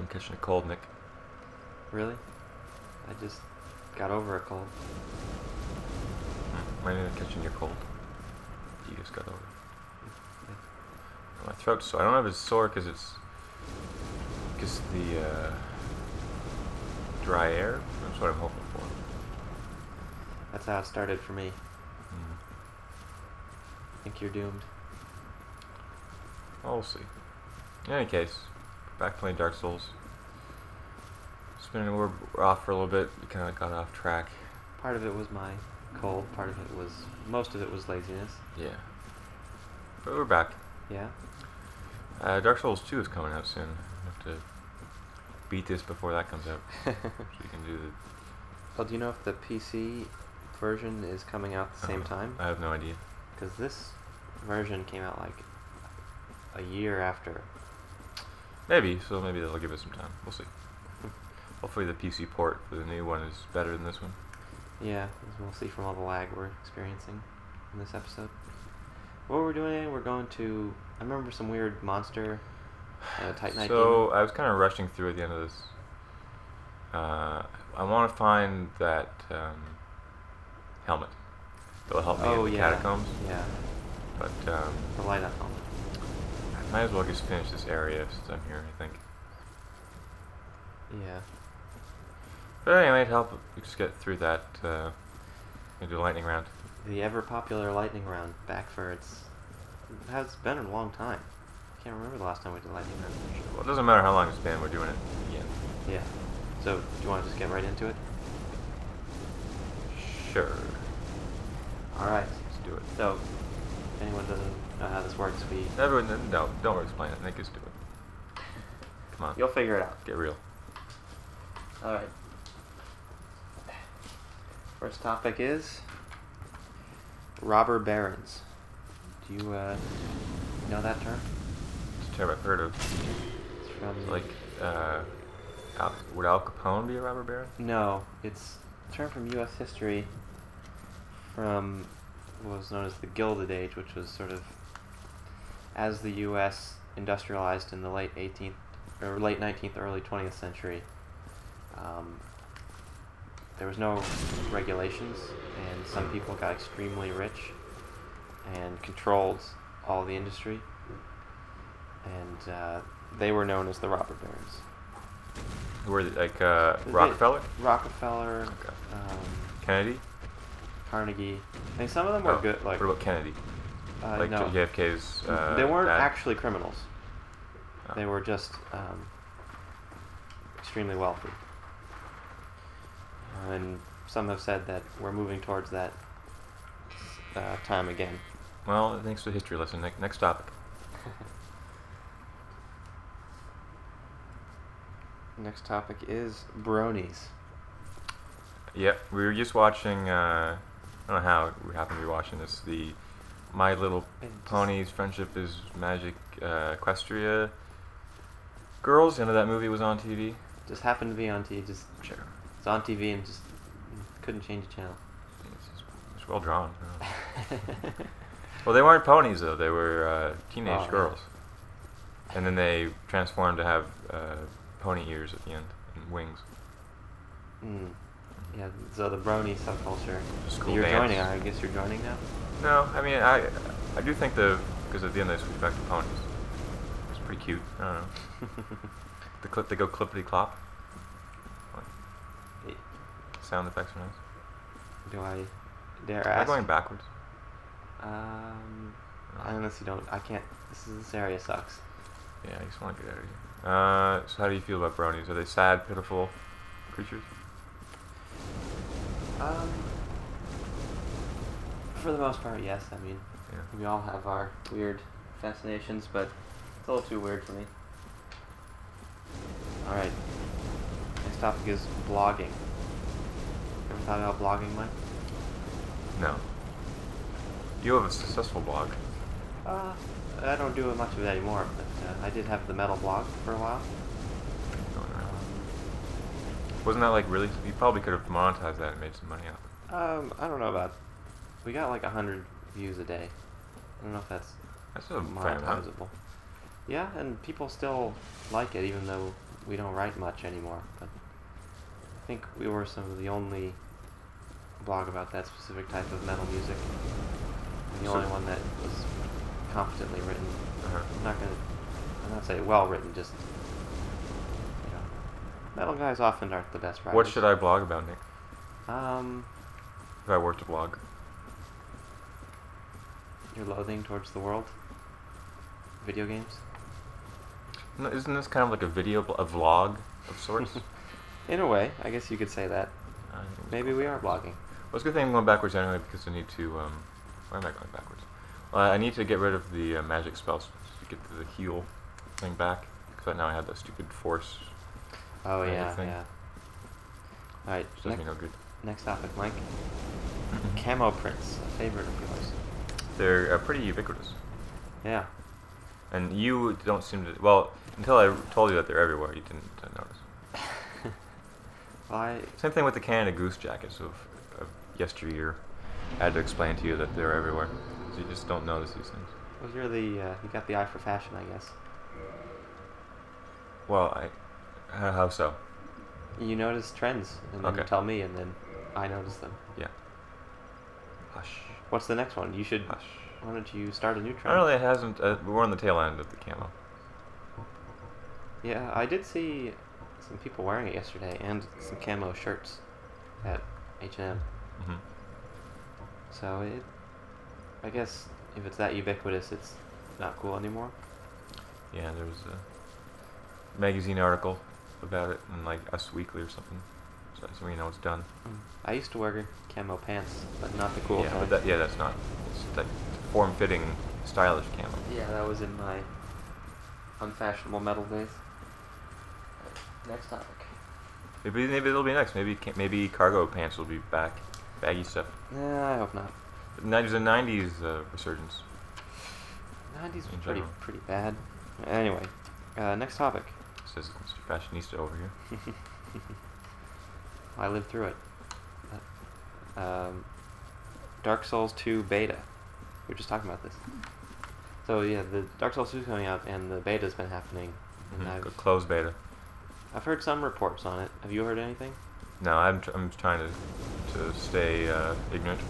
I'm catching a cold, Nick. Really? I just got over a cold. Might be catching your cold. You just got over. My throat's sore. I don't know if it's sore because the dry air. That's what I'm hoping for. That's how it started for me. Mm. I think you're doomed. Well, we'll see. In any case, back playing Dark Souls. We're off for a little bit. We kind of got off track. Part of it was my cold. Most of it was laziness. Yeah. But we're back. Yeah. Dark Souls 2 is coming out soon. I have to beat this before that comes out. So you can do the... Well, do you know if the PC version is coming out at the same time? I have no idea. Because this version came out like a year after. Maybe they'll give us some time. We'll see. Hopefully the PC port for the new one is better than this one. Yeah, as we'll see from all the lag we're experiencing in this episode. What we're doing, we're going to... I remember some weird monster Titanite So, demon. I was kind of rushing through at the end of this. I want to find that helmet. That'll help me in the catacombs. Yeah. But The light up helmet. I might as well just finish this area since I'm here, I think. Yeah. But anyway, to help just get through that, we do a lightning round. The ever popular lightning round, back for it has been a long time. I can't remember the last time we did lightning round. Well, it doesn't matter how long it's been, we're doing it again. Yeah. So, do you want to just get right into it? Sure. Alright. Let's do it. So, if anyone doesn't know how this works, Everyone, no, don't explain it. Nick, just do it. Come on. You'll figure it out. Get real. Alright. First topic is robber barons. Do you know that term? It's a term I've heard of. It's from Like, would Al Capone be a robber baron? No, it's a term from U.S. history from what was known as the Gilded Age, which was sort of as the U.S. industrialized in the late 19th, early 20th century. There was no regulations, and some people got extremely rich and controlled all the industry, and they were known as the robber barons. Who were they, like Rockefeller? Rockefeller, Okay. Kennedy? Carnegie. I think some of them were good. Like, what about Kennedy? Like no, JFK's. they weren't dad? actually criminals. Oh. They were just extremely wealthy. And some have said that we're moving towards that time again. Well, thanks for the history lesson, Nick. Next topic. Next topic is bronies. Yep, we were just watching. I don't know how we happened to be watching this. The My Little Ponies Friendship is Magic Equestria Girls. You know that movie was on TV. Just happened to be on TV. Sure. It's on TV and just couldn't change the channel. It's well drawn. Well, they weren't ponies though. They were teenage girls, and then they transformed to have pony ears at the end and wings. Yeah, so the brony subculture. School You're dance. joining. I guess you're joining now. No, I mean I do think because at the end they switch back to ponies. It's pretty cute. I don't know. They go clippity clop. Sound effects are nice. Do I dare Am I ask? going backwards? I honestly don't. I can't. This area sucks. Yeah, I just want to get out of here. So how do you feel about bronies? Are they sad, pitiful creatures? For the most part, yes. I mean, we all have our weird fascinations, but it's a little too weird for me. Alright. Next topic is blogging. Ever thought about blogging, Mike? No. You have a successful blog. I don't do much of it anymore, but I did have the metal blog for a while. Wasn't that like really? You probably could have monetized that and made some money off it. I don't know about. We got like 100 views a day. I don't know if that's a fair amount. monetizable. Yeah, and people still like it, even though we don't write much anymore, but I think we were some of the only blog about that specific type of metal music. And the only one that was competently written. Uh-huh. I'm not saying well written, just, you know, metal guys often aren't the best writers. What should I blog about, Nick? If I were to blog. Your loathing towards the world? Video games? No, isn't this kind of like a a vlog of sorts? In a way, I guess you could say that. Maybe we are blogging. Well, it's a good thing I'm going backwards anyway, because I need to, why am I going backwards? Well, I need to get rid of the magic spells to get the heal thing back, because now I have that stupid force. Oh, yeah, thing. yeah. Alright, Which does me no good. next topic, Mike. Camo prints, a favorite of yours. They're pretty ubiquitous. Yeah. And you don't seem to, well, until I told you that they're everywhere, you didn't notice. Well, Same thing with the Canada Goose jackets of yesteryear. I had to explain to you that they're everywhere. So you just don't notice these things. well, you got the eye for fashion, I guess. Well, how so? You notice trends, and then you Okay. tell me, and then I notice them. Yeah. Hush. What's the next one? You should. Hush. Why don't you start a new I trend? don't know, it hasn't, we're on the tail end of the camo. Yeah, I did see some people wearing it yesterday, and some camo shirts at H&M. Hmm. So I guess if it's that ubiquitous, it's not cool anymore. Yeah, there was a magazine article about it in like Us Weekly or something. So you know it's done. I used to wear camo pants, but not the cool Yeah, kind. but that's not. It's like form-fitting, stylish camo. Yeah, that was in my unfashionable metal days. Next topic. Maybe it'll be next. Maybe cargo pants will be back. Baggy stuff. I hope not. There's a 90s resurgence. 90s was In pretty general. bad. Anyway, next topic. Says Mr. Fashionista over here. I lived through it. Dark Souls 2 beta. We were just talking about this. So yeah, the Dark Souls 2 is coming out, and the beta's been happening. And A closed beta. I've heard some reports on it. Have you heard anything? No, I'm trying to stay ignorant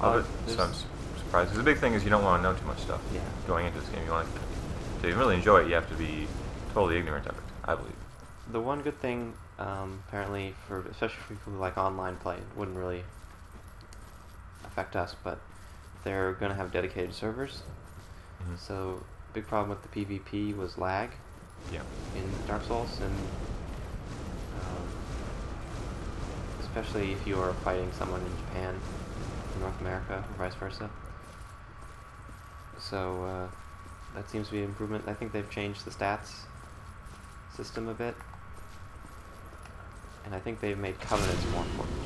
of it. So I'm surprised. 'Cause the big thing is you don't want to know too much stuff. Yeah. Going into this game, you want to really enjoy it. You have to be totally ignorant of it. I believe. The one good thing, apparently, especially for people who like online play, it wouldn't really affect us, but they're going to have dedicated servers. Mm-hmm. So, big problem with the PvP was lag Yeah. in Dark Souls, and especially if you are fighting someone in Japan, in North America, or vice versa. So, that seems to be an improvement. I think they've changed the stats system a bit, and I think they've made covenants more important.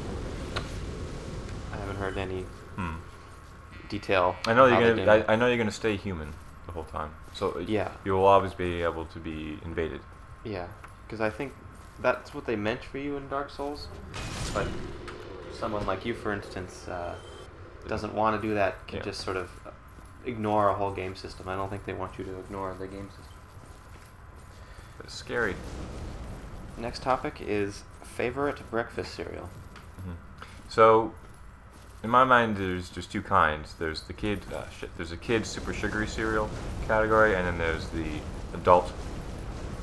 I haven't heard any detail. I know how you're they gonna. did it. I know you're gonna stay human the whole time. So Yeah. you will always be able to be invaded. Yeah, because I think that's what they meant for you in Dark Souls, but someone like you, for instance, doesn't want to do that, can Yeah. just sort of ignore a whole game system. I don't think they want you to ignore the game system. It's scary. Next topic is favorite breakfast cereal. Hmm. So, in my mind, there's just two kinds. There's the there's a kid super sugary cereal category, and then there's the adult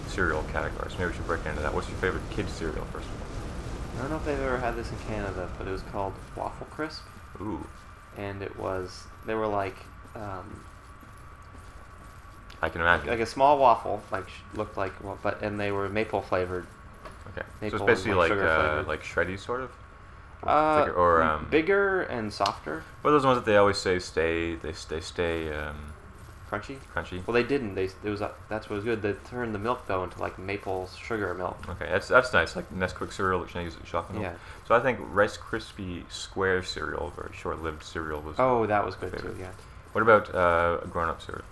cereal category. So maybe we should break into that. What's your favorite kid cereal, first of I don't know if they've ever had this in Canada, but it was called Waffle Crisp, all? Ooh, and they were like I can imagine. like a small waffle, looked like, and they were maple flavored. Okay, so maple it's and, basically like, sugar flavored. like shreddies, sort of. Or bigger and softer, What are those ones that they always say stay crunchy. crunchy? Well, they didn't. That's what was good. They turned the milk though into like maple sugar milk. Okay, that's nice. Like Nesquik cereal, which I use chocolate milk. Yeah. So I think Rice Krispie Square cereal, very short-lived cereal, was. Oh, that was good favorite. too. Yeah. What about grown-up cereal?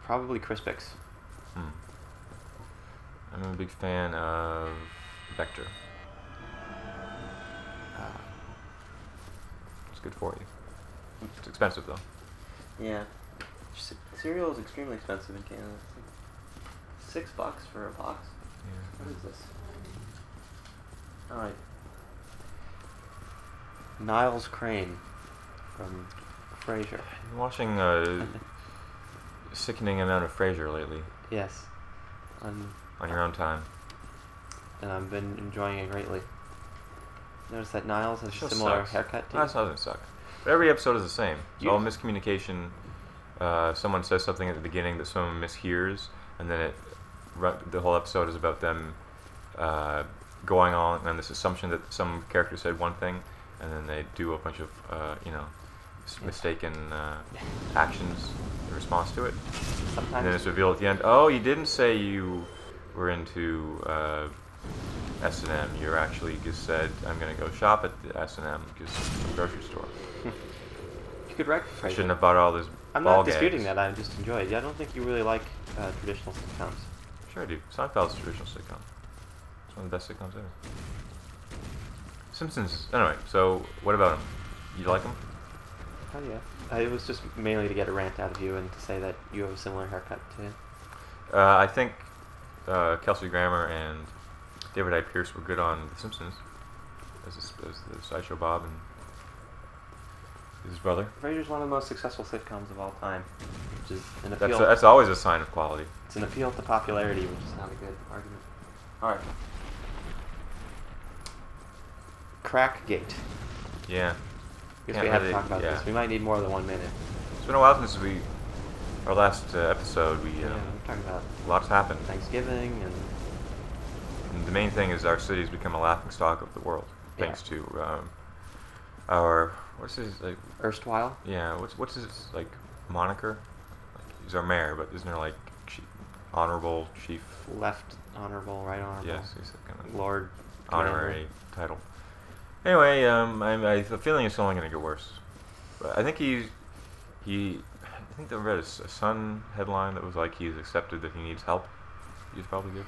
Probably Crispix. I'm a big fan of Vector. It's good for you. It's expensive though. Yeah. Cereal is extremely expensive in Canada. $6 for a box. Yeah. What is this? All right. Niles Crane from Frasier. I've been watching a sickening amount of Frasier lately Yes. on your own time. And I've been enjoying it greatly. Notice that Niles has The a show similar sucks. haircut to No, you? it doesn't suck. But every episode is the same. It's You- all miscommunication. Someone says something at the beginning that someone mishears, and then the whole episode is about them going on and this assumption that some character said one thing, and then they do a bunch of mistaken actions in response to it. And then Sometimes. it's revealed at the end, oh, you didn't say you were into S&M. You actually just said, I'm going to go shop at the S&M, just a grocery store. You could rectify I shouldn't it. have bought all this I'm ball not disputing gags. that. I just enjoy it. I don't think you really like traditional sitcoms. Sure I do. Seinfeld's a traditional sitcom. It's one of the best sitcoms ever. Simpsons. Anyway, so what about him? You like him? Oh yeah. It was just mainly to get a rant out of you and to say that you have a similar haircut to him. I think Kelsey Grammer and David I. Pierce were good on The Simpsons as the Sideshow Bob and his brother. Frasier's one of the most successful sitcoms of all time, which is an appeal. That's always a sign of quality. It's an appeal to popularity, which is not a good argument. All right. Crackgate. Yeah. Guess Can't we have to really- talk about yeah. this. We might need more than 1 minute. It's been a while since our last episode. Yeah, I'm talking about A lot's happened. Thanksgiving And the main thing is our city's become a laughingstock of the world, Yeah. thanks to our what's his like erstwhile. yeah what's his like moniker? Like, he's our mayor, but isn't there like honorable chief? Left honorable, right honorable. Yes, he's kind of Lord. honorary title. Anyway, I have a feeling it's only going to get worse. But I think I think I read a Sun headline that was like he's accepted that he needs help. He's probably good.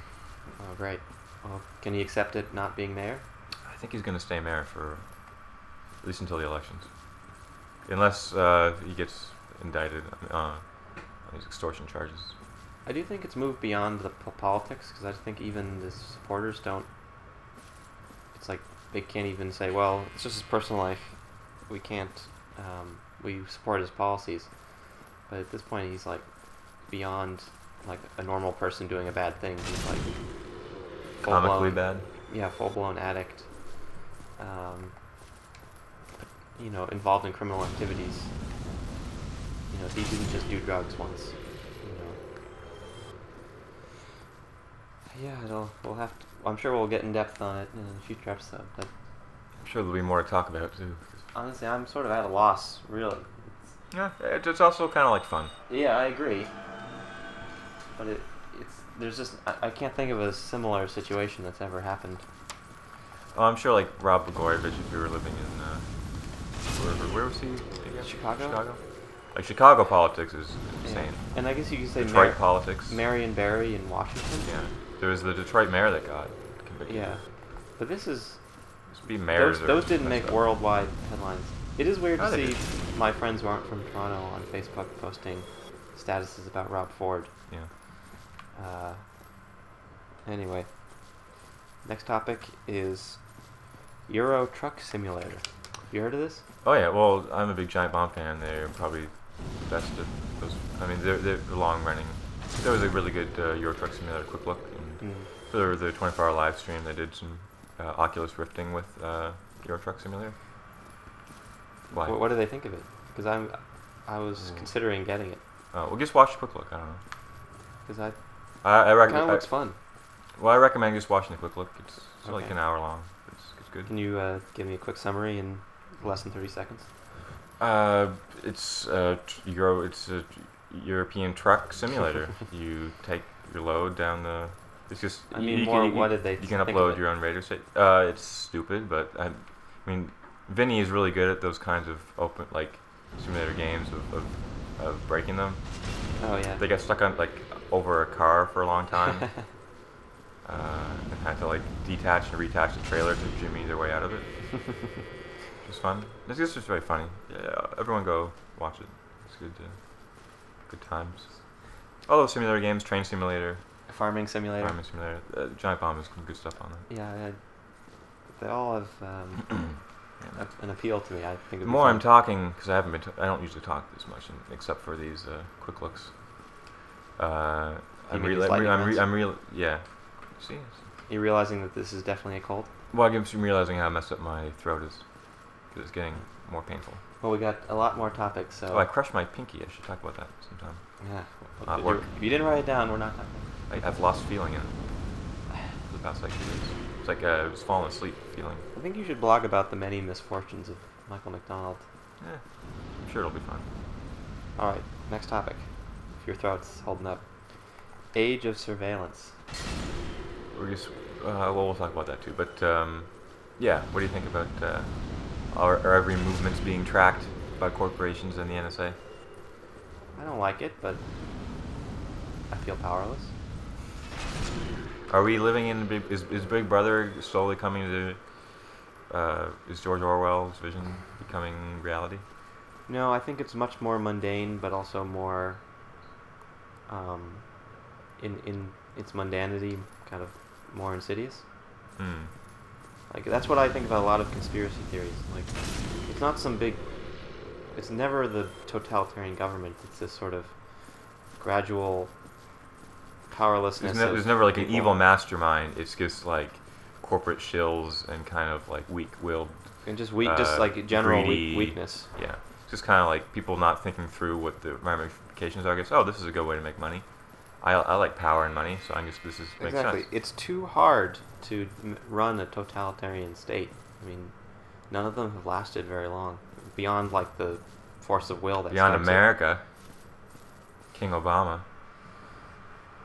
Oh, great. Well, can he accept it not being mayor? I think he's going to stay mayor for at least until the elections, unless he gets indicted on these extortion charges. I do think it's moved beyond the politics, because I think even the supporters don't. It's like they can't even say, well, it's just his personal life. We can't. We support his policies. But at this point, he's like beyond like a normal person doing a bad thing. He's like Comically full-blown- bad. Yeah, full-blown addict. Involved in criminal activities. He didn't just do drugs once. Yeah, we'll have to. I'm sure we'll get in depth on it in a future episode. But I'm sure there'll be more to talk about too. honestly, I'm sort of at a loss, really. Yeah, it's also kind of like fun. Yeah, I agree. But there's just I can't think of a similar situation that's ever happened. Well, I'm sure like Rob Blagojevich, if you were living in where was he again? Chicago? Like Chicago politics is insane. Yeah. And I guess you could say Detroit politics. Marion Barry in Washington. Yeah, there was the Detroit mayor that got convicted. Yeah, but this is This would be mayors. those didn't make worldwide headlines. It is weird No, to they see didn't. my friends who aren't from Toronto on Facebook posting statuses about Rob Ford. Yeah. Anyway, next topic is Euro Truck Simulator. You heard of this? Oh yeah. Well, I'm a big Giant Bomb fan. They're probably the best at those. I mean, they're long running. There was a really good Euro Truck Simulator quick look. And for the 24-hour live stream, they did some Oculus rifting with Euro Truck Simulator. Why? What do they think of it? Because I was considering getting it. Well, just watch the quick look. I don't know. Because I it recommend. kind of looks fun. Well, I recommend just watching the quick look. It's like Okay. an hour long. It's good. Can you give me a quick summary in less than 30 seconds? It's It's a European truck simulator. You take your load down the. It's just. I mean, what did they You can think of upload it? your own radio station. It's stupid, but I mean, Vinny is really good at those kinds of open simulator games of breaking them. Oh yeah. They get stuck on over a car for a long time. And had to detach and reattach the trailer to jimmy their way out of it. Which was fun. It's just very funny. Yeah, everyone go watch it. It's good. Good times. All those simulator games, Train Simulator, Farming Simulator. Farming Simulator. Giant Bomb has some good stuff on it. Yeah, they all have an appeal to me. I think. The more I'm talking, because I don't usually talk this much, except for these quick looks. I'm real. Yeah. See. You're realizing that this is definitely a cold. Well, I'm realizing how messed up my throat is, because it's getting more painful. Well, we got a lot more topics, so. Oh, I crushed my pinky. I should talk about that sometime. Yeah. At work. If you didn't write it down, we're not talking. I've lost feeling in it for the past 2 days. It's like I was falling asleep feeling. I think you should blog about the many misfortunes of Michael McDonald. Yeah, I'm sure it'll be fun. All right, next topic. If your throat's holding up. Age of surveillance. We'll talk about that too. But yeah, what do you think about our every movement's being tracked by corporations and the NSA? I don't like it, but I feel powerless. Are we living in is Big Brother slowly coming to? Is George Orwell's vision becoming reality? No, I think it's much more mundane, but also more in its mundanity, kind of more insidious. Like, that's what I think about a lot of conspiracy theories. Like, it's not some big. It's never the totalitarian government. It's this sort of gradual powerlessness. There's never like an evil mastermind. It's just like corporate shills and kind of like weak-willed. And just just like general greedy, weakness. Yeah, just kind of like people not thinking through what the ramifications are. I guess, oh, this is a good way to make money. I like power and money, so I guess this makes exactly. sense. It's too hard to run a totalitarian state. I mean, none of them have lasted very long. Beyond like the force of will that Beyond starts America, King Obama.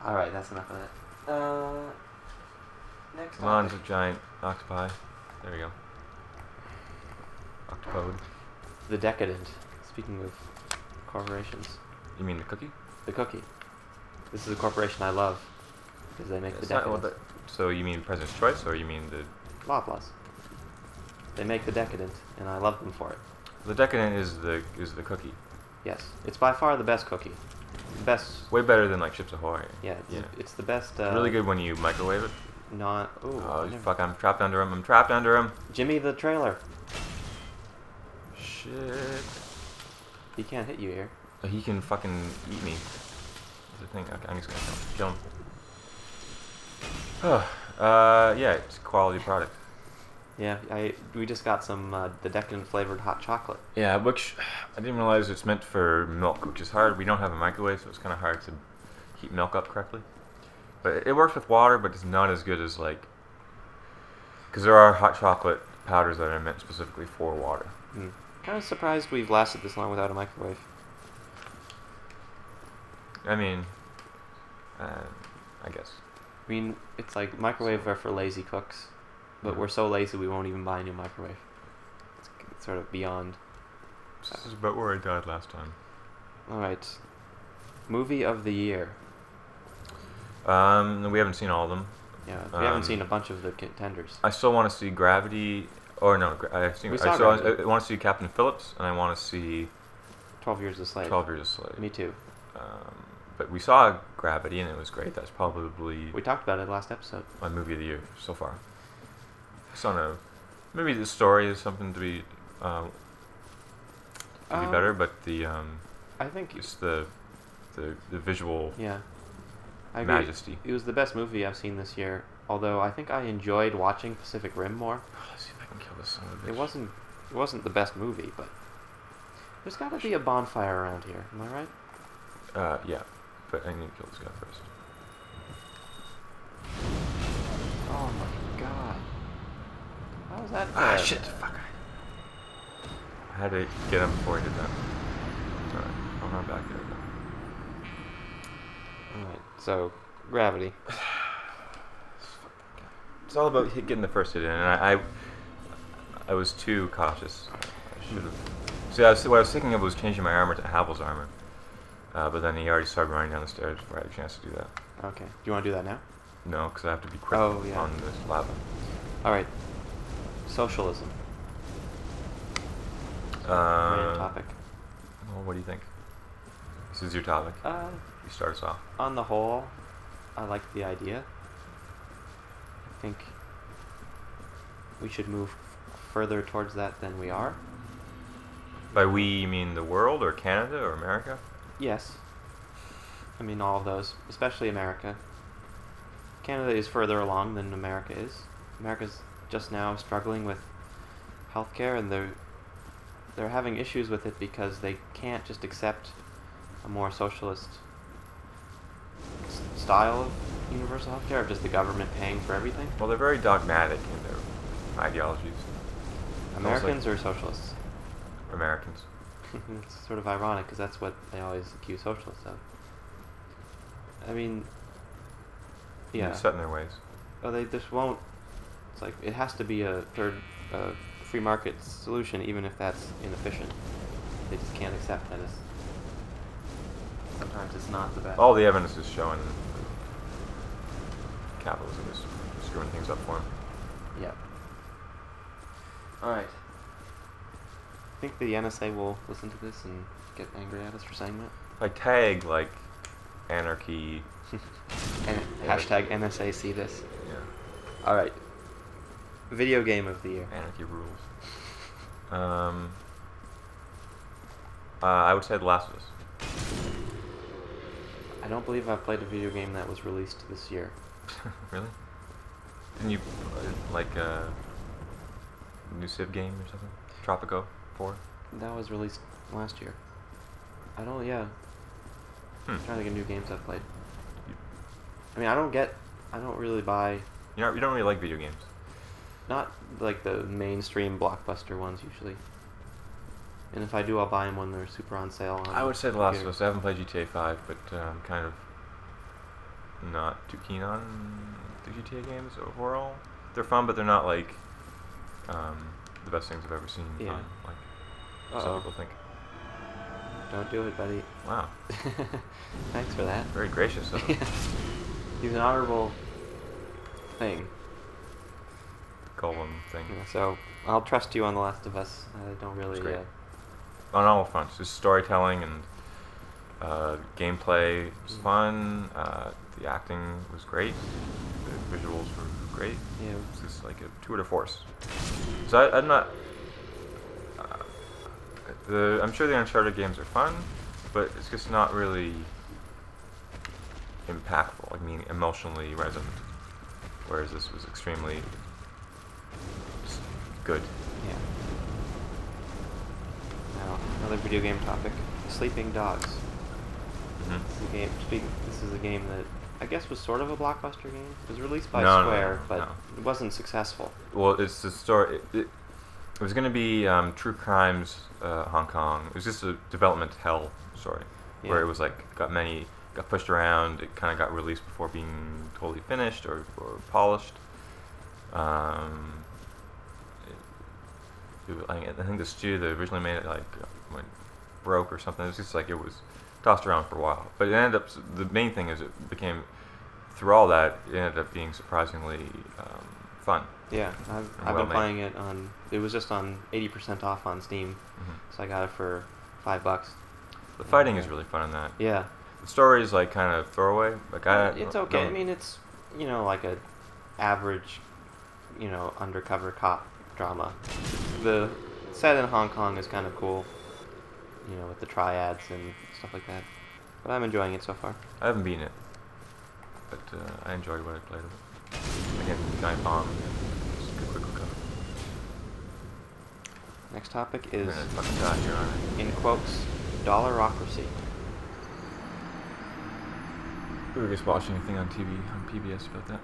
All right, that's enough of that. Next Come on, it's topic. a giant octopi. There we go. Octopode. The Decadent. Speaking of corporations, You mean the cookie? the Cookie. This is a corporation I love because they make the It's not Decadent. what so you mean President's Choice, or you mean the... Loblaws. They make the Decadent, and I love them for it. The Decadent is the cookie. Yes, it's by far the best cookie. The best. Way better than like Chips Ahoy. Yeah, it's the best. Really good when you microwave it. Not. Ooh. Oh, fuck, I'm trapped under him. I'm trapped under him. Jimmy the trailer. Shit. He can't hit you here. He can fucking eat me. That's the thing. Okay, I'm just gonna kill him. Yeah, it's a quality product. Yeah, we just got some the Decadent flavored hot chocolate. Yeah, which I didn't realize it's meant for milk, which is hard. We don't have a microwave, so it's kind of hard to heat milk up correctly. But it works with water, but it's not as good as like... Because there are hot chocolate powders that are meant specifically for water. Kind of surprised we've lasted this long without a microwave. I mean, I guess. I mean, it's like microwave are for lazy cooks, but we're so lazy we won't even buy a new microwave. It's sort of beyond. This is about where I died last time. All right, movie of the year. We haven't seen all of them. Yeah, we haven't seen a bunch of the contenders. I still want to see Gravity, or no, I want to see Captain Phillips, and I want to see 12 Years a Slave. 12 Years a Slave. Me too. But we saw Gravity, and it was great. That's probably... We talked about it last episode. My movie of the year so far. So I don't know. Maybe the story is something to be better, but the I think just the visual I agree. majesty. It was the best movie I've seen this year. Although I think I enjoyed watching Pacific Rim more. Let's see if I can kill this son of a bitch. It wasn't the best movie, but there's got to be a bonfire around here. Am I right? Yeah, but I need to kill this guy first. Oh my god! How was that? Ah, fair? shit! Fuck. I had to get him before he did that. Alright, I'll run back there. Alright, so Gravity. It's all about getting the first hit in, and I was too cautious. I should have. See, what I was thinking of was changing my armor to Havel's armor, but then he already started running down the stairs before I had a chance to do that. Okay. Do you want to do that now? No, because I have to be quick Oh, yeah. on this lava. Alright. Socialism. Main topic. Well, what do you think? This is your topic. Uh, You start us off. on the whole, I like the idea. I think we should move further towards that than we are. By we, you mean the world, or Canada, or America? Yes. I mean, all of those, especially America. Canada is further along than America is. America's just now struggling with healthcare, and they're having issues with it because they can't just accept a more socialist style of universal healthcare, of just the government paying for everything. Well, they're very dogmatic in their ideologies. Americans or socialists? Americans. It's sort of ironic because that's what they always accuse socialists of. I mean, yeah. They're set in their ways. Oh, they just won't. It's like it has to be a free market solution, even if that's inefficient. They just can't accept that. Sometimes it's not the best. All the evidence is showing capitalism is screwing things up for them. Yep. All right. I think the NSA will listen to this and get angry at us for saying that. If I tag like anarchy. And hashtag NSA see this. Yeah. All right. Video game of the year. Anarchy rules. I would say The Last of Us. I don't believe I've played a video game that was released this year. Really? Didn't you like a new Civ game or something? Tropico 4? That was released last year. I don't. Yeah. I'm trying to think of new games I've played. I mean, I don't really buy. You don't really like video games. Not like the mainstream blockbuster ones usually. And if I do, I'll buy them when they're super on sale. I would say The Last of Us. I haven't played GTA 5, but I'm kind of not too keen on the GTA games overall. They're fun, but they're not like the best things I've ever seen. Yeah. Like some people think. Don't do it, buddy. Wow. Thanks for that. Very gracious of him. He's an honorable thing. Golem thing. Yeah, so I'll trust you on The Last of Us. I don't really. It's great. On all fronts, just storytelling and gameplay was fun. The acting was great. The visuals were great. Yeah. It's just like a tour de force. So I'm not. I'm sure the Uncharted games are fun, but it's just not really impactful. I mean, emotionally resonant. Whereas this was extremely just good. Yeah. Now, another video game topic: Sleeping Dogs. This is a game that I guess was sort of a blockbuster game. It was released by Square, but it wasn't successful. Well, it's the story. It was going to be True Crimes Hong Kong. It was just a development hell story, where it was like got pushed around. It kind of got released before being totally finished or polished. I think the studio that originally made it like went broke or something. It was just like it was tossed around for a while. But it ended up. The main thing is it became through all that. It ended up being surprisingly fun. Yeah, I've been playing it on. It was just on 80% off on Steam, so I got it for $5. The fighting is really fun in that. Yeah. The story is like kind of throwaway. Like it's okay. I mean, it's like a average, undercover cop drama. The set in Hong Kong is kind of cool, with the triads and stuff like that. But I'm enjoying it so far. I haven't beaten it, but I enjoyed what I played of it. Again, giant bomb. Just a quick hookup. Next topic is, I'm gonna fucking die here, aren't I? in quotes, dollarocracy. We were just watching anything on TV, on PBS about that.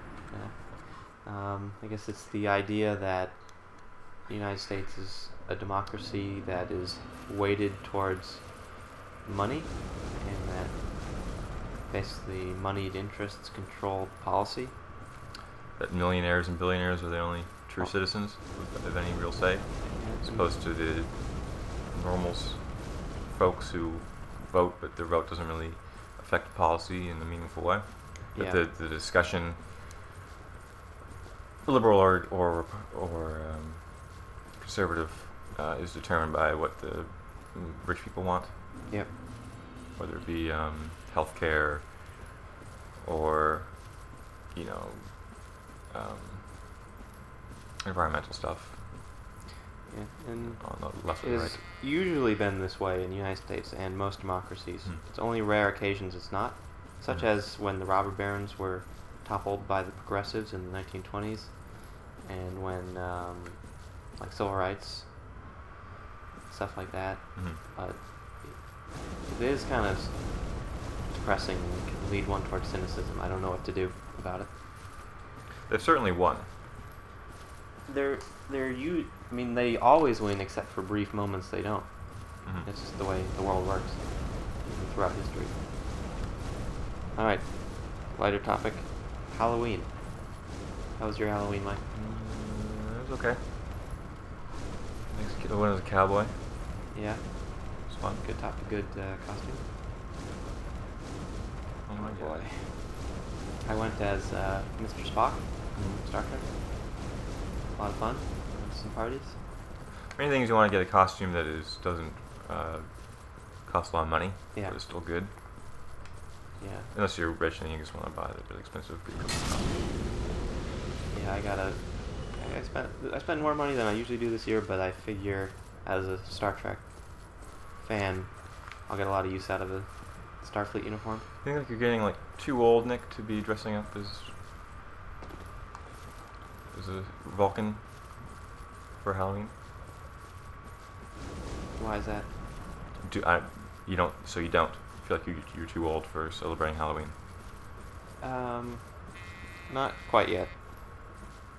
Yeah. I guess it's the idea that the United States is a democracy that is weighted towards money, and that basically moneyed interests control policy. That millionaires and billionaires are the only true citizens of any real say, as opposed to the normal folks who vote, but their vote doesn't really affect policy in a meaningful way. But the discussion, liberal or conservative, is determined by what the rich people want. Yep. Whether it be healthcare or you know, um, environmental stuff Yeah, and on the left it and has right. usually been this way in the United States and most democracies. Hmm. It's only rare occasions it's not, such Mhm. as when the robber barons were toppled by the progressives in the 1920s, and when like civil rights, stuff like that. Mhm. But it is kind of depressing and can lead one towards cynicism. I don't know what to do about it. They've certainly won. I mean, they always win except for brief moments they don't. Mhm. It's just the way the world works, even throughout history. All right, lighter topic, Halloween. How was your Halloween, Mike? It was okay. The one was a cowboy. Yeah, It's fun. good topic, good costume. Oh my Boy, god. I went as Mr. Spock Mhm. from Star Trek. A lot of fun. Some parties. Many things you want to get a costume that doesn't cost a lot of money, Yeah. but it's still good. Yeah. Unless you're rich and you just want to buy the really expensive pretty cool costume. Yeah, I spent more money than I usually do this year, but I figure as a Star Trek fan, I'll get a lot of use out of a Starfleet uniform. I think like you're getting like too old, Nick, to be dressing up as a Vulcan for Halloween. Why is that? You don't. So you don't feel like you're too old for celebrating Halloween. Not quite yet.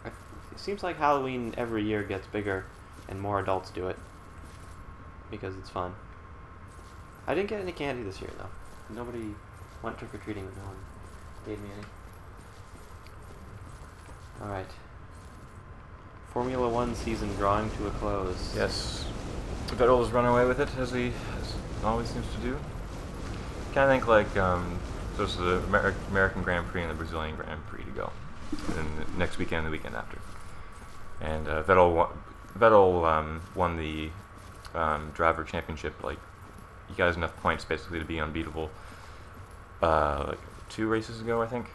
It seems like Halloween every year gets bigger, and more adults do it because it's fun. I didn't get any candy this year though. Nobody went trick or treating. No one gave me any. All right. Formula One season drawing to a close. Yes, Vettel has run away with it as he always seems to do. Kind of think like there's the American Grand Prix and the Brazilian Grand Prix to go, and then the next weekend, and the weekend after. And Vettel won the driver championship. Like he got enough points basically to be unbeatable. Like 2 races ago, I think.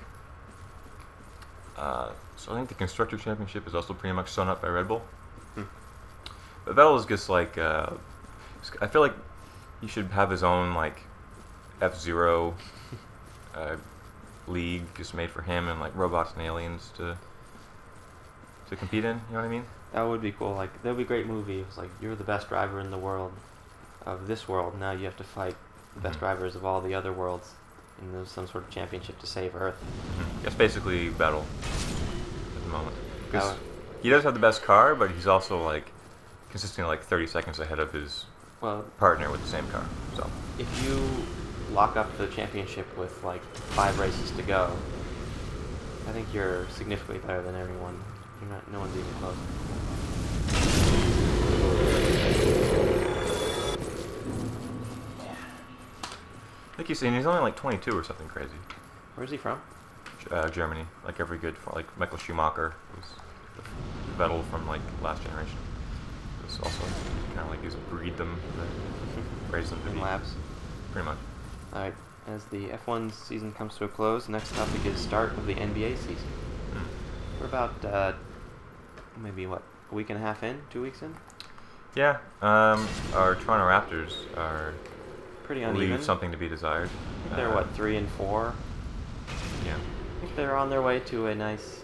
So I think the constructor championship is also pretty much sewn up by Red Bull. Hmm. But Vettel is just like I feel like he should have his own like F-Zero league just made for him and like robots and aliens to compete in. You know what I mean? That would be cool. Like that would be a great movie. It's like you're the best driver in the world, of this world. Now you have to fight the best drivers of all the other worlds in some sort of championship to save Earth. Mm-hmm. That's basically Vettel at the moment. Because That he does have the best car, but he's also like consistently like 30 seconds ahead of his Well, partner with the same car. So if you lock up the championship with like 5 races to go, I think you're significantly better than everyone. No one's even close. like you see, he's only like 22 or something crazy. Where's he from? Germany, like every good, like Michael Schumacher was the Vettel from like last generation. It's also kind of like he's breed them, raised them to In be labs. pretty much. All right. As the F1 season comes to a close, the next topic is start of the NBA season. Mm. We're about maybe a week and a half in, 2 weeks in. Yeah, our Toronto Raptors are Pretty uneven. leave something to be desired. I think they're 3 and 4. Yeah. I think they're on their way to a nice,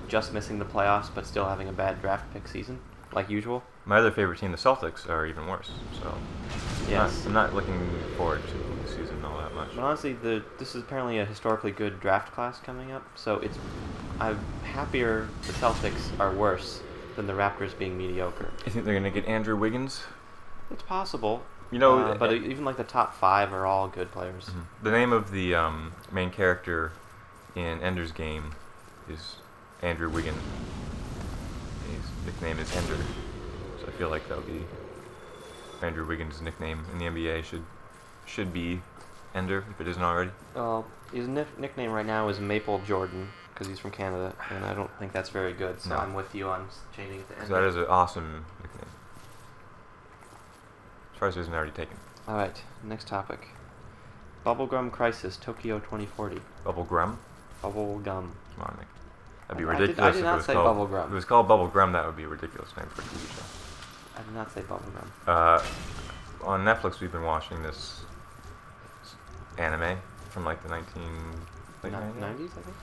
just missing the playoffs, but still having a bad draft pick season, like usual. My other favorite team, the Celtics, are even worse. So Yes. I'm not looking forward to the season all that much. But honestly, this is apparently a historically good draft class coming up, so I'm happier the Celtics are worse than the Raptors being mediocre. You think they're gonna get Andrew Wiggins? It's possible. You know, but even like the top 5 are all good players. Mhm. The name of the main character in Ender's Game is Andrew Wiggins. His nickname is Ender, so I feel like that would be Andrew Wiggins' nickname in the NBA should be Ender if it isn't already. Well, his nickname right now is Maple Jordan because he's from Canada, and I don't think that's very good. So No. I'm with you on changing it to Because Ender. that is an awesome nickname. As far as it isn't already taken. All right, next topic. Bubblegum Crisis, Tokyo 2040. Bubble Grum. Bubble gum. Come on, Nick. That'd be I ridiculous did if it not was say called. bubble gum. If it was called Bubble Gum, that would be a ridiculous name for a TV show. I did not say bubble gum. On Netflix, we've been watching this anime from like the late 90s. 90s, I think?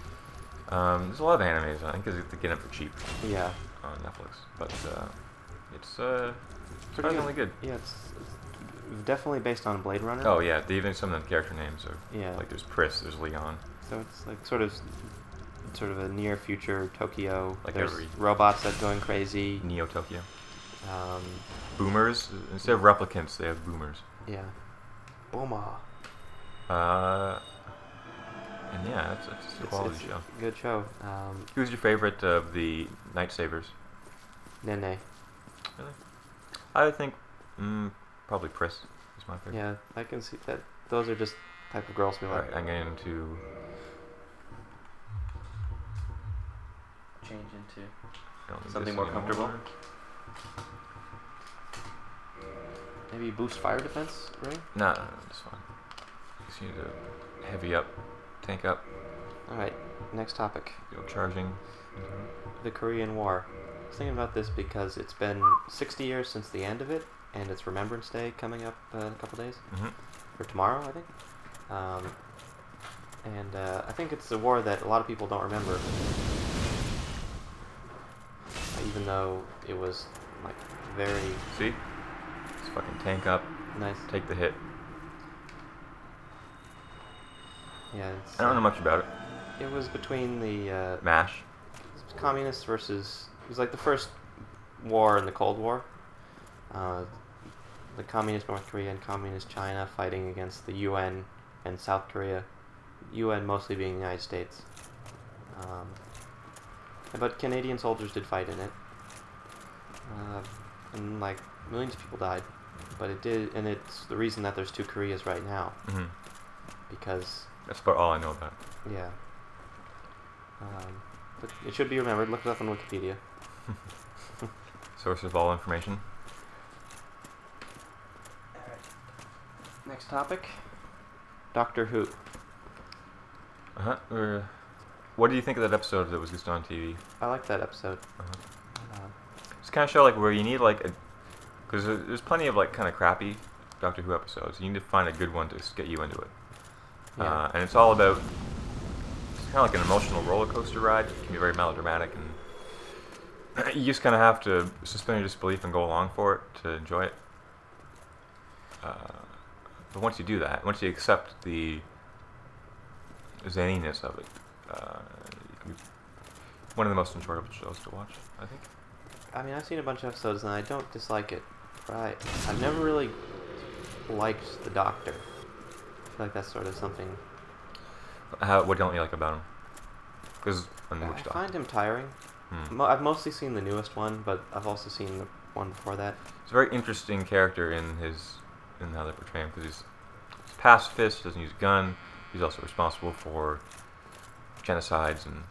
There's a lot of animes, I think, because they get them for cheap Yeah. on Netflix. But it's Pretty surprisingly good. Yeah, it's definitely based on Blade Runner. Oh yeah, even some of the character names are Yeah. like there's Pris, there's Leon. So it's like sort of a near future Tokyo. Like There's every- robots that going crazy. Neo Tokyo. Um, Boomers, instead of replicants, they have boomers. yeah. Boma. And yeah, it's a quality It's show. a good show. Who's your favorite of the Night Savers? Nene. Really? I think probably Pris is my favorite. Yeah, I can see that. Those are just type of girls we like. Alright, I'm getting into. Change into I don't need something this more anymore. comfortable. Maybe boost fire defense, right? No, it's fine. Just need to heavy up, tank up, All right. Next topic: go charging. the Korean War. I was thinking about this because it's been 60 years since the end of it, and it's Remembrance Day coming up in a couple days, or tomorrow, I think. And I think it's a war that a lot of people don't remember, even though it was like very See? Just fucking tank up, nice. take the hit. Yeah, I don't know much about it. It was between the MASH. communists versus. It was like the first war in the Cold War. The communist North Korea and communist China fighting against the UN and South Korea. UN mostly being the United States. But Canadian soldiers did fight in it. And like millions of people died. But it did, and it's the reason that there's two Koreas right now. Because That's about all I know about it. yeah. But it should be remembered. Look it up on Wikipedia. Source of all information. Next topic. Doctor Who. What do you think of that episode that was just on TV? I like that episode. It's kind of show like where you need like a, because there's plenty of like kind of crappy Doctor Who episodes. You need to find a good one to get you into it. Yeah. And it's all about, it's kind of like an emotional roller coaster ride. It can be very melodramatic, and you just kind of have to suspend your disbelief and go along for it to enjoy it. But once you do that, once you accept the zaniness of it, it can be one of the most enjoyable shows to watch, I think. I mean, I've seen a bunch of episodes and I don't dislike it. But I've never really liked the Doctor. I feel like that's sort of something. What don't you like about him? Because I which find him tiring. I've mostly seen the newest one, but I've also seen the one before that. It's a very interesting character in how they portray him, because he's pacifist, doesn't use a gun. He's also responsible for genocides, and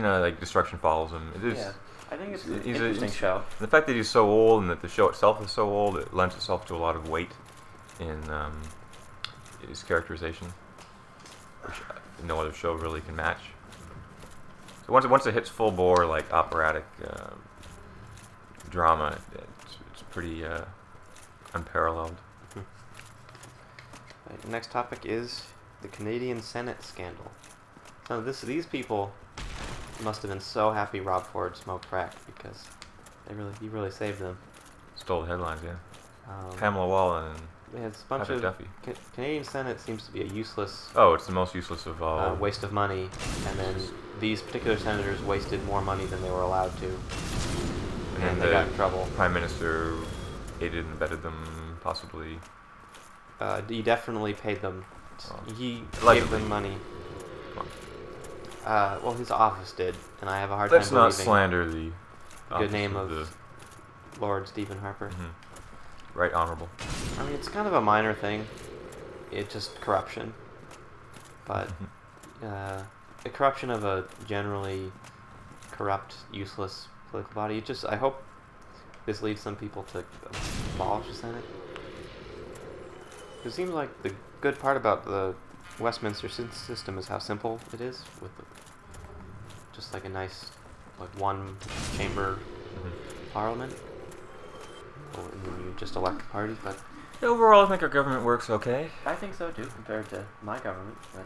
like destruction follows him. It is. Yeah, I think it's an he's interesting show. The fact that he's so old and that the show itself is so old, it lends itself to a lot of weight in his characterization, which no other show really can match. So once it hits full bore like operatic drama, it's pretty unparalleled. Right, next topic is the Canadian Senate scandal. So these people must have been so happy Rob Ford smoked crack, because he really saved them. Stole the headlines, yeah. Pamela Wall and It's a bunch Patrick of Duffy. Canadian Senate seems to be a useless Oh, it's the most useless of all. waste of money, and then these particular senators wasted more money than they were allowed to, and they got in trouble. Prime Minister aided and abetted them, possibly. He definitely paid them. Oh. He Allegedly. gave them money. Come on. Well, his office did, and I have a hard Let's time not believing slander the the good office name of the, Lord Stephen Harper. Right Honorable. I mean, it's kind of a minor thing. It's just corruption. But the corruption of a generally corrupt, useless political body. I hope this leads some people to abolish the Senate. It seems like the good part about the Westminster system is how simple it is, with just like a nice, like one chamber parliament, and then you just elect the parties. But overall, I think our government works okay. I think so too, compared to my government. But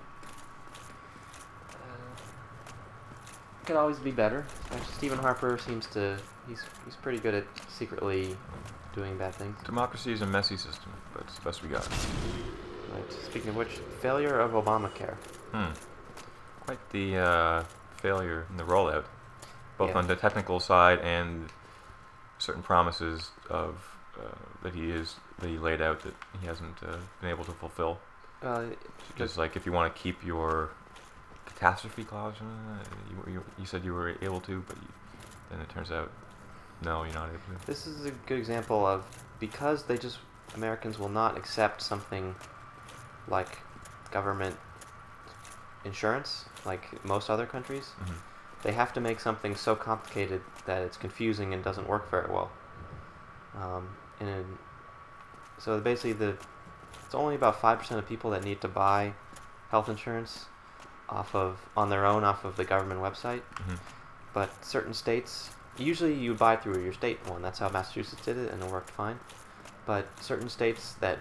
it could always be better. Actually, Stephen Harper seems to he's pretty good at secretly doing bad things. Democracy is a messy system, but it's the best we got. Right. Speaking of which, failure of Obamacare. Quite the failure in the rollout, both Yeah. on the technical side and certain promises of that he laid out that he hasn't been able to fulfill. Just like if you want to keep your catastrophe clause, you said you were able to, but then it turns out no, you're not able to. This is a good example of, because Americans will not accept something like government insurance, like most other countries. Mm-hmm. They have to make something so complicated that it's confusing and doesn't work very well. So basically, it's only about 5% of people that need to buy health insurance on their own off of the government website. Mm-hmm. But certain states, usually you buy through your state one. That's how Massachusetts did it, and it worked fine. But certain states that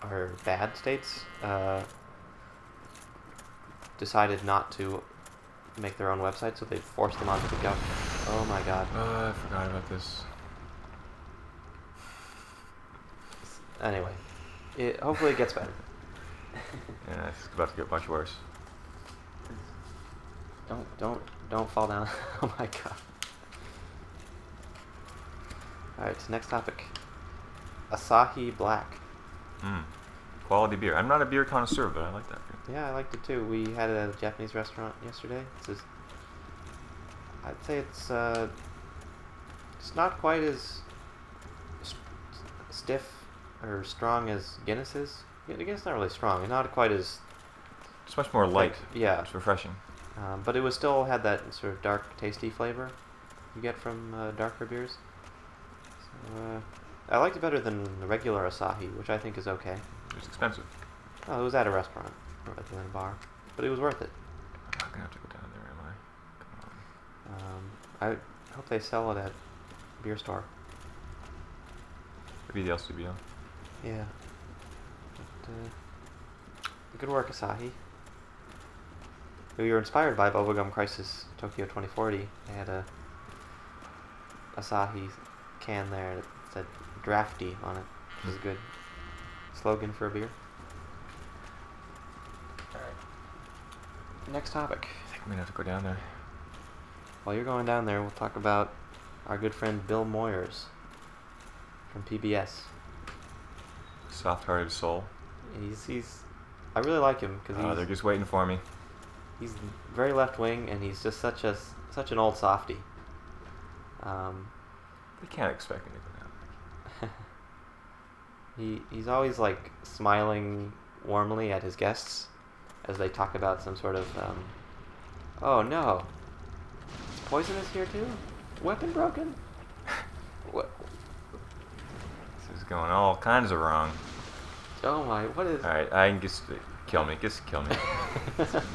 are bad states decided not to make their own website, so they forced them onto the government. Oh my god. I forgot about this. Anyway, hopefully it gets better. Yeah, it's about to get much worse. Don't fall down. Oh my god. Alright, next topic. Asahi Black. Quality beer. I'm not a beer connoisseur, but I like that beer. Yeah, I liked it too. We had it at a Japanese restaurant yesterday. I'd say it's not quite as stiff or strong as Guinness is. Guinness is not really strong. It's not quite as... It's much more light. Yeah. It's refreshing. But it still had that sort of dark, tasty flavor you get from darker beers. So, I liked it better than the regular Asahi, which I think is okay. It's expensive. Oh, it was at a restaurant rather than a bar, but it was worth it. I'm not gonna have to go down there, am I? Come on. I hope they sell it at a beer store. Maybe the LCBO. Yeah. But, good work, Asahi. We were inspired by Bubblegum Crisis Tokyo 2040. They had a Asahi can there that said drafty on it, which is a good slogan for a beer. Alright. Next topic. I think I'm gonna have to go down there. While you're going down there, we'll talk about our good friend Bill Moyers from PBS. Soft-hearted soul. I really like him because they're just waiting for me. he's very left-wing, and he's just such an old softy. They can't expect me to go down there. He's always like smiling warmly at his guests as they talk about some sort of oh no, is poisonous here too? Weapon broken? What? This is going all kinds of wrong. Oh my, what is... Alright, I can just kill me. Just kill me.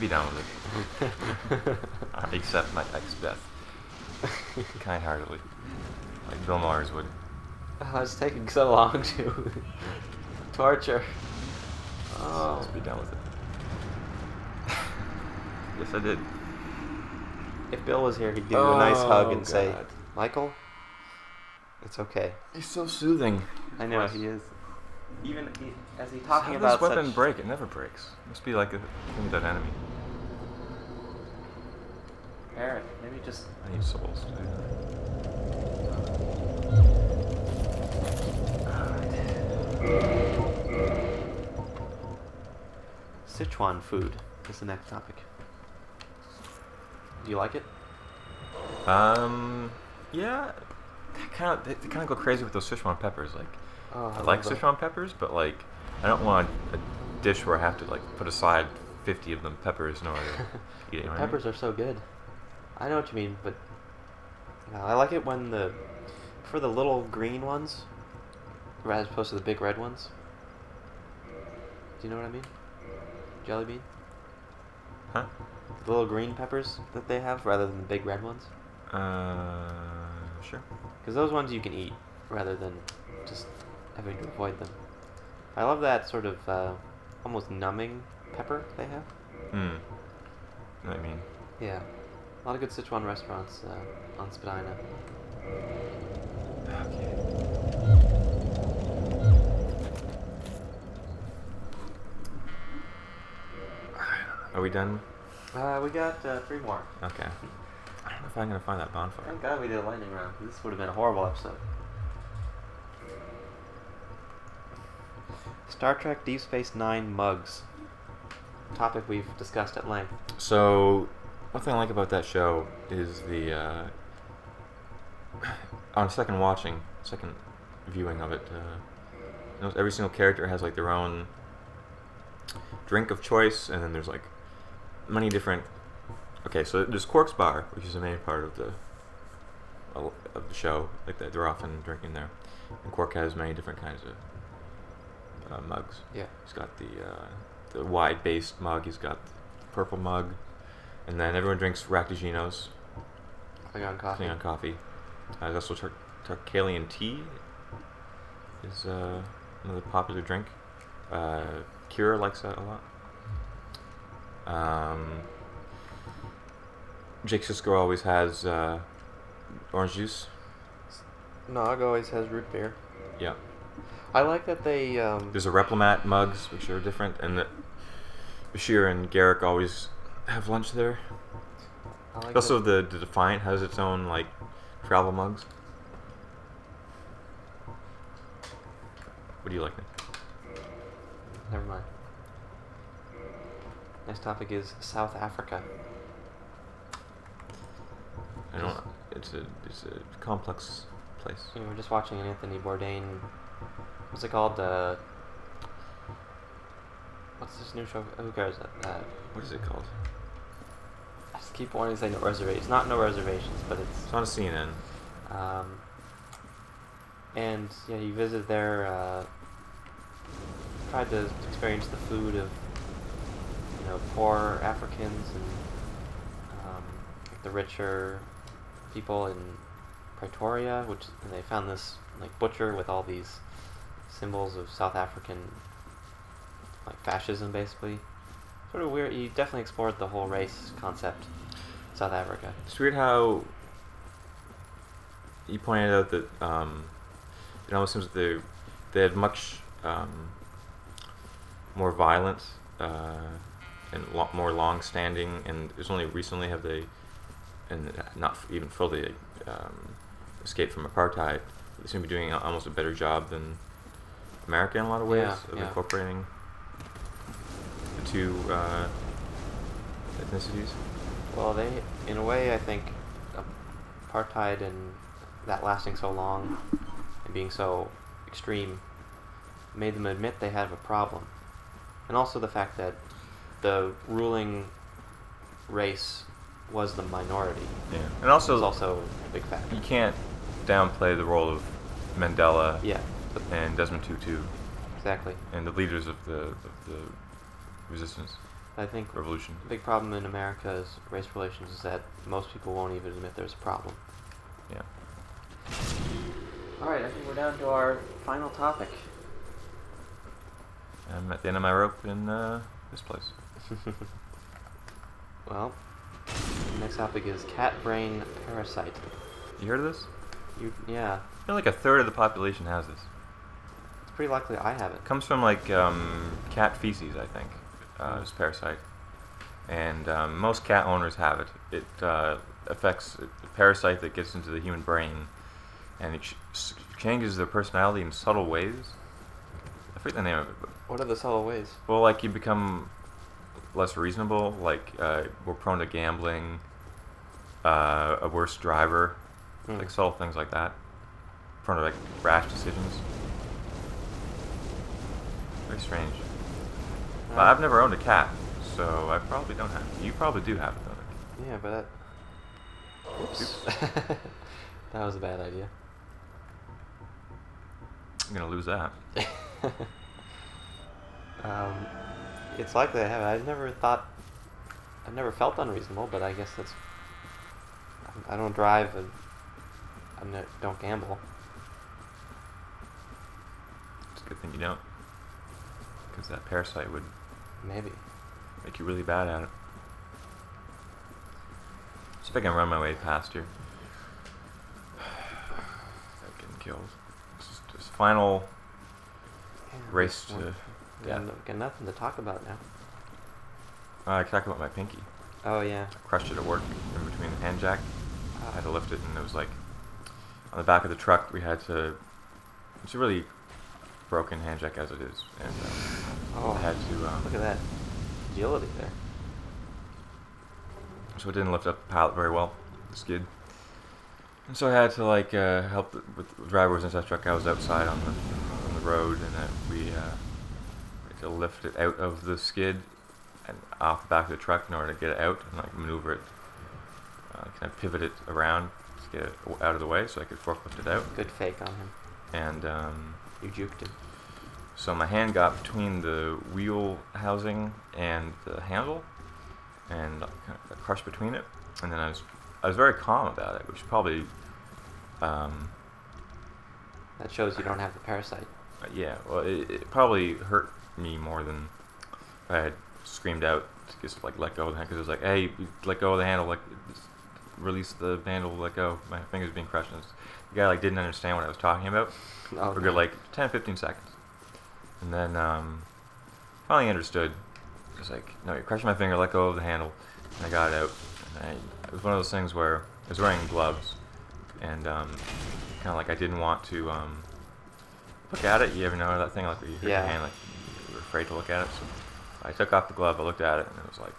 Be done with it. I accept my ex death. Kind-heartedly. Like Bill Maher's would. Oh, it's taking so long to torture. Oh. Just be done with it. Yes, I did. If Bill was here, he'd give you a nice hug and God. say, Michael, it's okay. He's so soothing. I know, he is. Even as he's talking How about does this weapon such... break? It never breaks. Must be like a thing that enemy. Parrot, maybe just... I need souls to do Sichuan food is the next topic. Do you like it? that. Yeah. They kind of go crazy with those Sichuan peppers. Like, Oh, I like Sichuan peppers, but like, I don't want a dish where I have to like put aside 50 of them peppers in order to eat it. You know what I mean? Peppers are so good. I know what you mean, but I like it when for the little green ones, as opposed to the big red ones. Do you know what I mean? Jelly bean? Huh? The little green peppers that they have rather than the big red ones? Sure. Because those ones you can eat rather than just having to avoid them. I love that sort of almost numbing pepper they have. Hmm. I mean, Yeah. A lot of good Sichuan restaurants on Spadina. are we done? We got 3 more. Okay. I don't know if I'm gonna find that bonfire. Thank God we did a lightning round. This would have been a horrible episode. Star Trek Deep Space Nine mugs. Topic we've discussed at length. So, one thing I like about that show is the on second viewing of it, every single character has like their own drink of choice, and then there's like many different. Okay, so there's Quark's bar, which is the main part of the show. Like they're often drinking there, and Quark has many different kinds of mugs. Yeah. He's got the wide-based mug. He's got the purple mug, and then everyone drinks Raktaginos. Klingon coffee. Klingon coffee. There's also Tarkalian tea. Is another popular drink. Kira likes that a lot. Jake Sisko always has orange juice. Nog always has root beer. Yeah. I like that they. There's a Replimat mugs, which are different, and that Bashir and Garrick always have lunch there. I like Also, that. the Defiant has its own like travel mugs. What do you like, Nick? Never mind. Next topic is South Africa. I don't. It's a complex place. We were just watching an Anthony Bourdain. What's it called? What's this new show? Who cares? What is it called? I just keep wanting to say No Reservations. Not No Reservations, but It's on CNN. And yeah, he visited there. Tried to experience the food of poor Africans and the richer people in Pretoria, and they found this like butcher with all these symbols of South African like fascism, basically. Sort of weird. He definitely explored the whole race concept in South Africa. It's weird how you pointed out that it almost seems that they had much more violent and more long-standing, and it's only recently have they, and not even fully escaped from apartheid. They seem to be doing almost a better job than America in a lot of ways of incorporating the two ethnicities. Well, they, in a way, I think apartheid and that lasting so long and being so extreme made them admit they have a problem. And also the fact that the ruling race was the minority. Yeah, and also was also a big factor. You can't downplay the role of Mandela. Yeah. And Desmond Tutu. Exactly. And the leaders of the resistance. I think revolution. The big problem in America's race relations is that most people won't even admit there's a problem. Yeah. All right, I think we're down to our final topic. I'm at the end of my rope in this place. Well, the next topic is cat brain parasite. You heard of this? Yeah. I feel like a third of the population has this. It's pretty likely I have it. It comes from like cat feces, I think. This parasite, and most cat owners have it. It affects a parasite that gets into the human brain, and it changes their personality in subtle ways. I forget the name of it. But what are the subtle ways? Well, like you become less reasonable, like we're prone to gambling, a worse driver, like subtle things like that. Prone to like rash decisions. Very strange. I've never owned a cat, so I probably don't have it. You probably do have it, though. Yeah, but Oops. That was a bad idea. I'm gonna lose that. Um, it's likely I have. I've never felt unreasonable, but I guess that's. I don't drive and don't gamble. It's a good thing you don't, because that parasite would Maybe. make you really bad at it. See if I can run my way past here. Without getting killed. This final Yeah, race this one- to we death. got nothing to talk about now. I talked about my pinky. Oh yeah. I crushed it at work in between the hand jack. I had to lift it, and it was like on the back of the truck. We had to. It's a really broken hand jack as it is, and I had to. Look at that agility there. So it didn't lift up the pallet very well, the skid. And so I had to like help with drivers in that truck. I was outside on the road, and we had to lift it out of the skid and off the back of the truck in order to get it out and like maneuver it, kind of pivot it around to get it out of the way so I could forklift it out. Good fake on him. And You juked him. so my hand got between the wheel housing and the handle, and kind of got crushed between it. And then I was very calm about it, which probably, That shows you don't have the parasite. yeah, well, it probably hurt me more than if I had screamed out to just like let go of the hand, because it was like, hey, you let go of the handle, like just release the handle, let go. My finger's being crushed. And the guy like didn't understand what I was talking about Oh, for a good like 10-15 seconds, and then finally understood. It was like, no, you're crushing my finger, let go of the handle. And I got it out. And it was one of those things where I was wearing gloves, and kind of like I didn't want to look at it. You ever know that thing, like where you hit your hand, like you're afraid to look at it. So I took off the glove, I looked at it, and it was like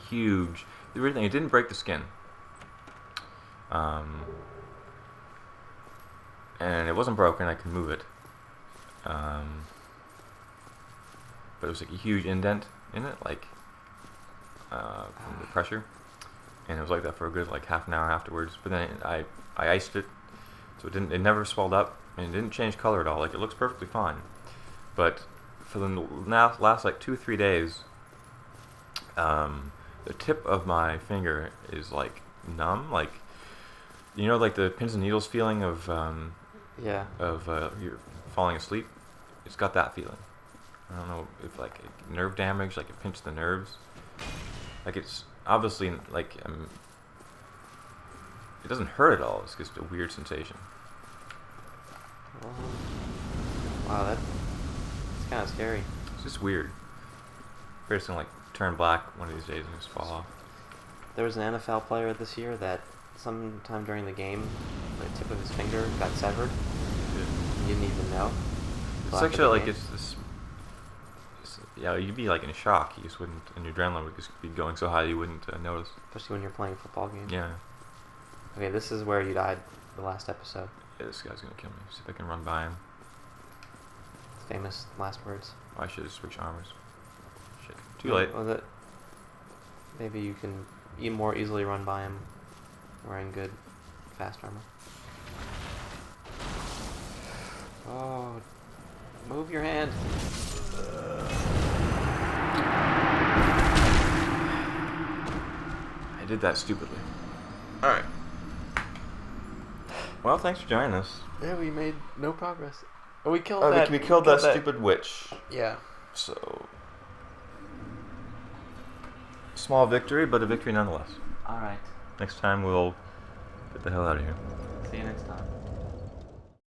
huge. The weird thing, it didn't break the skin. And it wasn't broken, I could move it. But it was like a huge indent in it, like from the pressure. And it was like that for a good like half an hour afterwards. But then I iced it, so it never swelled up, and it didn't change color at all. Like it looks perfectly fine. But for the last like 2-3 days, the tip of my finger is like numb, like you know, like the pins and needles feeling of Yeah. you're falling asleep. It's got that feeling. I don't know if like nerve damage, like it pinched the nerves. Like it's obviously like it doesn't hurt at all. It's just a weird sensation. Wow, that's kind of scary. It's just weird. Afraid it's gonna like turn black one of these days and just fall off. There was an NFL player this year that sometime during the game, the tip of his finger got severed. He didn't even know. It's actually like it's this. Yeah, you'd be like in shock. You just wouldn't, and your adrenaline would just be going so high you wouldn't notice. Especially when you're playing a football game. Yeah. Okay, this is where you died the last episode. Yeah, this guy's gonna kill me. See if I can run by him. Famous last words. Oh, I should have switched armors. Shit. Too late. Well, maybe you can more easily run by him wearing good fast armor. Oh, move your hand. I did that stupidly. Alright. Well, thanks for joining us. Yeah, we made no progress. Oh, we killed Oh, that. we killed that stupid witch. Yeah. So, small victory, but a victory nonetheless. All right. Next time we'll get the hell out of here. See you next time.